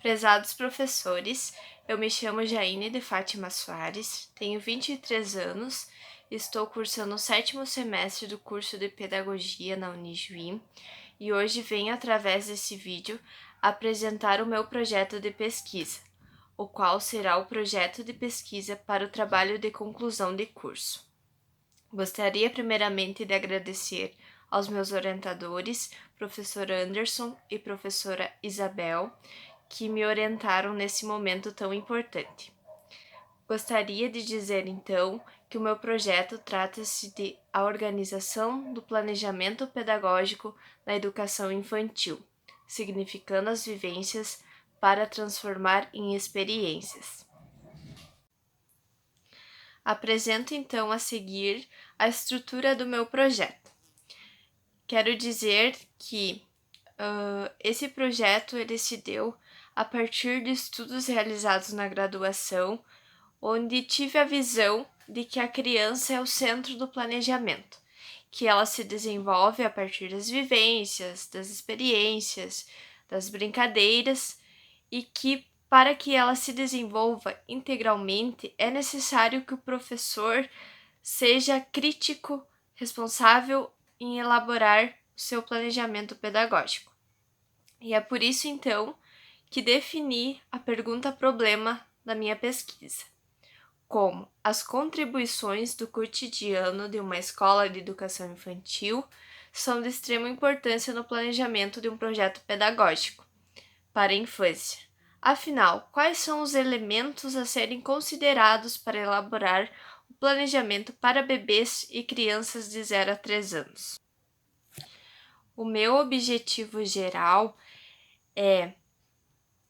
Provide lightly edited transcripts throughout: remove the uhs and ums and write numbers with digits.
Prezados professores, eu me chamo Jaine de Fátima Soares, tenho 23 anos, estou cursando o 7º semestre do curso de Pedagogia na Unijuí e hoje venho, através desse vídeo, apresentar o meu projeto de pesquisa, o qual será o projeto de pesquisa para o trabalho de conclusão de curso. Gostaria primeiramente de agradecer aos meus orientadores, professor Anderson e professora Isabel, que me orientaram nesse momento tão importante. Gostaria de dizer, então, que o meu projeto trata-se de a organização do planejamento pedagógico na educação infantil, significando as vivências para transformar em experiências. Apresento, então, a seguir a estrutura do meu projeto. Quero dizer que esse projeto ele se deu a partir de estudos realizados na graduação, onde tive a visão de que a criança é o centro do planejamento, que ela se desenvolve a partir das vivências, das experiências, das brincadeiras e que para que ela se desenvolva integralmente é necessário que o professor seja crítico, responsável em elaborar o seu planejamento pedagógico. E é por isso, então, que defini a pergunta-problema da minha pesquisa, como as contribuições do cotidiano de uma escola de educação infantil são de extrema importância no planejamento de um projeto pedagógico para a infância. Afinal, quais são os elementos a serem considerados para elaborar o planejamento para bebês e crianças de 0 a 3 anos? O meu objetivo geral é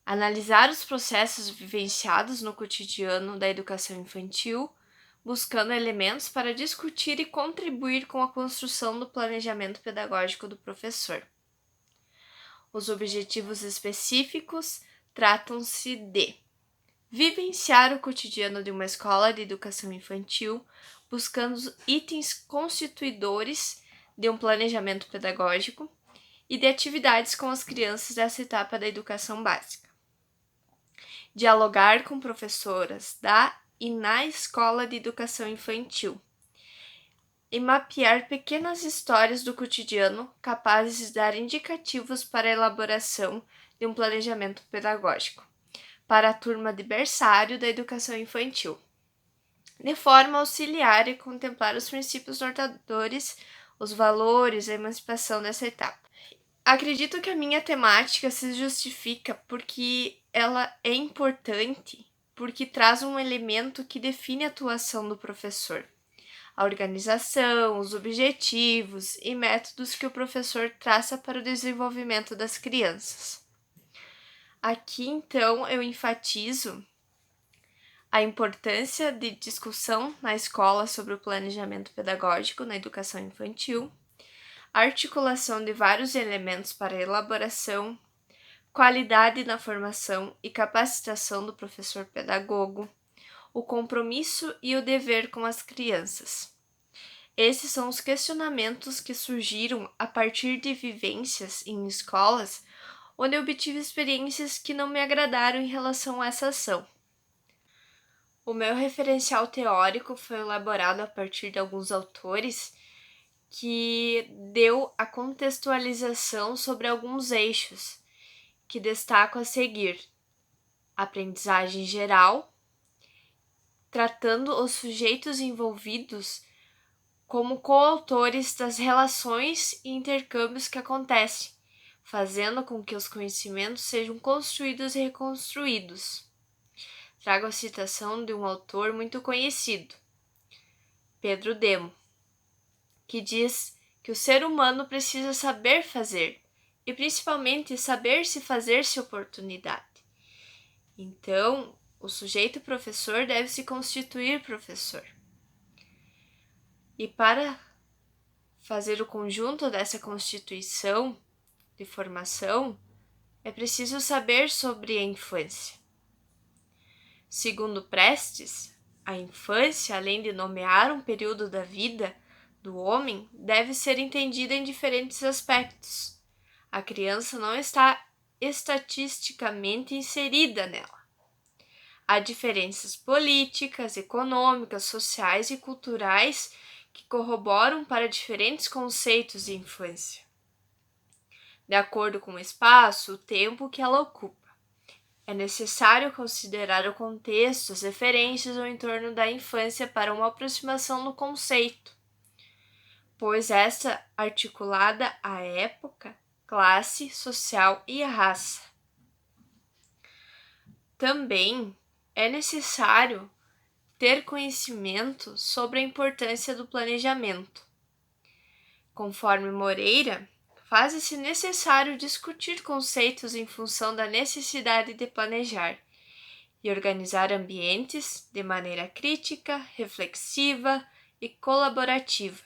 analisar os processos vivenciados no cotidiano da educação infantil, buscando elementos para discutir e contribuir com a construção do planejamento pedagógico do professor. Os objetivos específicos tratam-se de vivenciar o cotidiano de uma escola de educação infantil, buscando os itens constituidores de um planejamento pedagógico e de atividades com as crianças dessa etapa da educação básica. Dialogar com professoras da e na escola de educação infantil e mapear pequenas histórias do cotidiano capazes de dar indicativos para a elaboração de um planejamento pedagógico para a turma de berçário da educação infantil, de forma a auxiliar e contemplar os princípios norteadores, os valores, a emancipação dessa etapa. Acredito que a minha temática se justifica porque ela é importante, porque traz um elemento que define a atuação do professor, a organização, os objetivos e métodos que o professor traça para o desenvolvimento das crianças. Aqui, então, eu enfatizo a importância de discussão na escola sobre o planejamento pedagógico na educação infantil, a articulação de vários elementos para a elaboração, qualidade na formação e capacitação do professor pedagogo, o compromisso e o dever com as crianças. Esses são os questionamentos que surgiram a partir de vivências em escolas onde eu obtive experiências que não me agradaram em relação a essa ação. O meu referencial teórico foi elaborado a partir de alguns autores que deu a contextualização sobre alguns eixos que destaco a seguir: aprendizagem geral, tratando os sujeitos envolvidos como coautores das relações e intercâmbios que acontecem, fazendo com que os conhecimentos sejam construídos e reconstruídos. Trago a citação de um autor muito conhecido, Pedro Demo, que diz que o ser humano precisa saber fazer e principalmente saber se fazer-se oportunidade. Então, o sujeito professor deve se constituir professor. E para fazer o conjunto dessa constituição de formação, é preciso saber sobre a infância. Segundo Prestes, a infância, além de nomear um período da vida do homem, deve ser entendida em diferentes aspectos. A criança não está estatisticamente inserida nela. Há diferenças políticas, econômicas, sociais e culturais que corroboram para diferentes conceitos de infância, de acordo com o espaço, o tempo que ela ocupa. É necessário considerar o contexto, as referências ao entorno da infância para uma aproximação no conceito, pois esta articulada à época, classe social e raça. Também é necessário ter conhecimento sobre a importância do planejamento. Conforme Moreira, faz-se necessário discutir conceitos em função da necessidade de planejar e organizar ambientes de maneira crítica, reflexiva e colaborativa,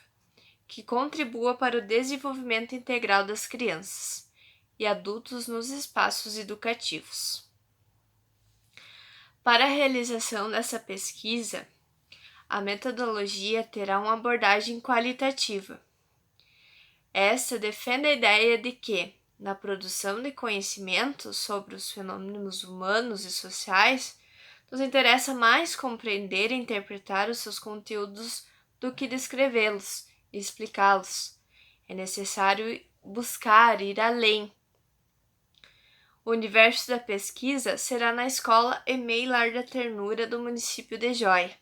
que contribua para o desenvolvimento integral das crianças e adultos nos espaços educativos. Para a realização dessa pesquisa, a metodologia terá uma abordagem qualitativa. Esta defende a ideia de que, na produção de conhecimento sobre os fenômenos humanos e sociais, nos interessa mais compreender e interpretar os seus conteúdos do que descrevê-los e explicá-los. É necessário buscar ir além. O universo da pesquisa será na Escola Emei Lar da Ternura do município de Jóia,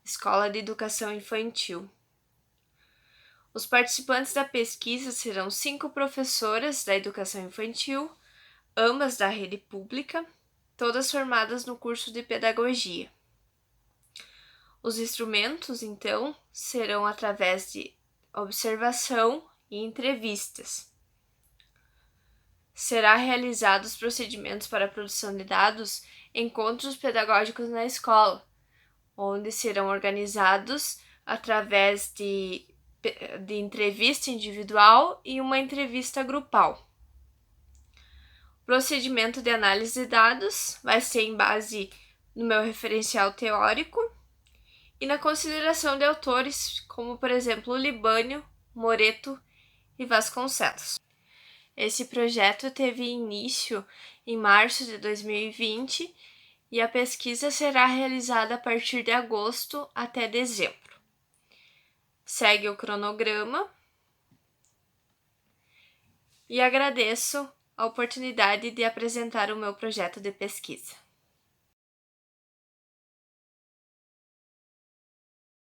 Escola de Educação Infantil. Os participantes da pesquisa serão 5 professoras da educação infantil, ambas da rede pública, todas formadas no curso de pedagogia. Os instrumentos, então, serão através de observação e entrevistas. Será realizados procedimentos para a produção de dados, encontros pedagógicos na escola, onde serão organizados através de entrevista individual e uma entrevista grupal. O procedimento de análise de dados vai ser em base no meu referencial teórico e na consideração de autores como, por exemplo, Libânio, Moreto e Vasconcelos. Esse projeto teve início em março de 2020 e a pesquisa será realizada a partir de agosto até dezembro. Segue o cronograma e agradeço a oportunidade de apresentar o meu projeto de pesquisa.